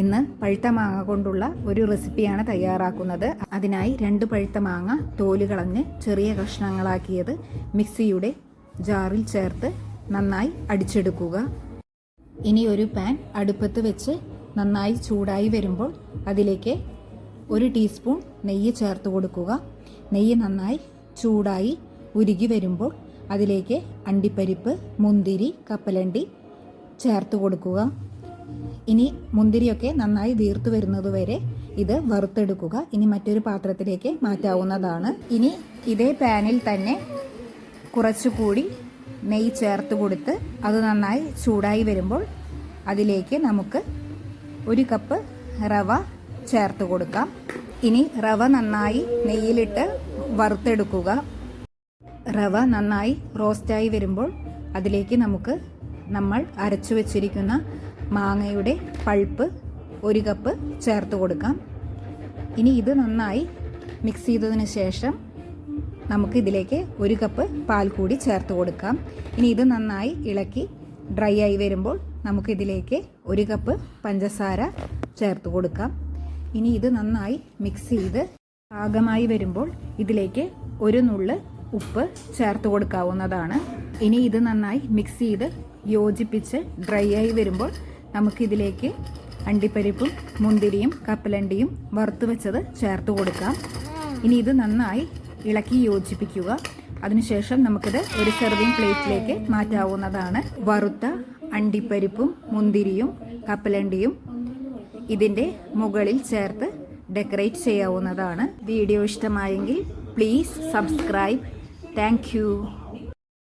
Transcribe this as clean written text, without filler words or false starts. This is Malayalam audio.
ഇന്ന് പഴുത്ത മാങ്ങ കൊണ്ടുള്ള ഒരു റെസിപ്പിയാണ് തയ്യാറാക്കുന്നത്. അതിനായി 2 പഴുത്ത മാങ്ങ തോല് കളഞ്ഞ് ചെറിയ കഷ്ണങ്ങളാക്കിയത് മിക്സിയുടെ ജാറിൽ ചേർത്ത് നന്നായി അടിച്ചെടുക്കുക. ഇനി ഒരു പാൻ അടുപ്പത്ത് വെച്ച് നന്നായി ചൂടായി വരുമ്പോൾ അതിലേക്ക് 1 ടീസ്പൂൺ നെയ്യ് ചേർത്ത് കൊടുക്കുക. നെയ്യ് നന്നായി ചൂടായി ഉരുകി വരുമ്പോൾ അതിലേക്ക് അണ്ടിപ്പരിപ്പ്, മുന്തിരി, കപ്പലണ്ടി ചേർത്ത് കൊടുക്കുക. ഇനി മുന്തിരിയൊക്കെ നന്നായി വീർത്ത് വരുന്നതുവരെ ഇത് വറുത്തെടുക്കുക. ഇനി മറ്റൊരു പാത്രത്തിലേക്ക് മാറ്റാവുന്നതാണ്. ഇനി ഇതേ പാനിൽ തന്നെ കുറച്ചുകൂടി നെയ്യ് ചേർത്ത് കൊടുത്ത് അത് നന്നായി ചൂടായി വരുമ്പോൾ അതിലേക്ക് നമുക്ക് 1 കപ്പ് റവ ചേർത്ത് കൊടുക്കാം. ഇനി റവ നന്നായി നെയ്യിലിട്ട് വറുത്തെടുക്കുക. റവ നന്നായി റോസ്റ്റായി വരുമ്പോൾ അതിലേക്ക് നമ്മൾ അരച്ചു വെച്ചിരിക്കുന്ന മാങ്ങയുടെ പൾപ്പ് 1 കപ്പ് ചേർത്ത് കൊടുക്കാം. ഇനി ഇത് നന്നായി മിക്സ് ചെയ്തതിന് ശേഷം നമുക്ക് ഇതിലേക്ക് 1 കപ്പ് പാൽ കൂടി ചേർത്ത് കൊടുക്കാം. ഇനി ഇത് നന്നായി ഇളക്കി ഡ്രൈ ആയി വരുമ്പോൾ നമുക്കിതിലേക്ക് 1 കപ്പ് പഞ്ചസാര ചേർത്ത് കൊടുക്കാം. ഇനി ഇത് നന്നായി മിക്സ് ചെയ്ത് പാകമായി വരുമ്പോൾ ഇതിലേക്ക് 1 നുള്ള് ഉപ്പ് ചേർത്ത് കൊടുക്കാവുന്നതാണ്. ഇനി ഇത് നന്നായി മിക്സ് ചെയ്ത് യോജിപ്പിച്ച് ഡ്രൈ ആയി വരുമ്പോൾ നമുക്കിതിലേക്ക് അണ്ടിപ്പരിപ്പും മുന്തിരിയും കപ്പലണ്ടിയും വറുത്ത് വെച്ചത് ചേർത്ത് കൊടുക്കാം. ഇനി ഇത് നന്നായി ഇളക്കി യോജിപ്പിക്കുക. അതിനുശേഷം നമുക്കിത് ഒരു സെർവിങ് പ്ലേറ്റിലേക്ക് മാറ്റാവുന്നതാണ്. വറുത്ത അണ്ടിപ്പരിപ്പും മുന്തിരിയും കപ്പലണ്ടിയും ഇതിൻ്റെ മുകളിൽ ചേർത്ത് ഡെക്കറേറ്റ് ചെയ്യാവുന്നതാണ്. വീഡിയോ ഇഷ്ടമായെങ്കിൽ പ്ലീസ് സബ്സ്ക്രൈബ്. Thank you.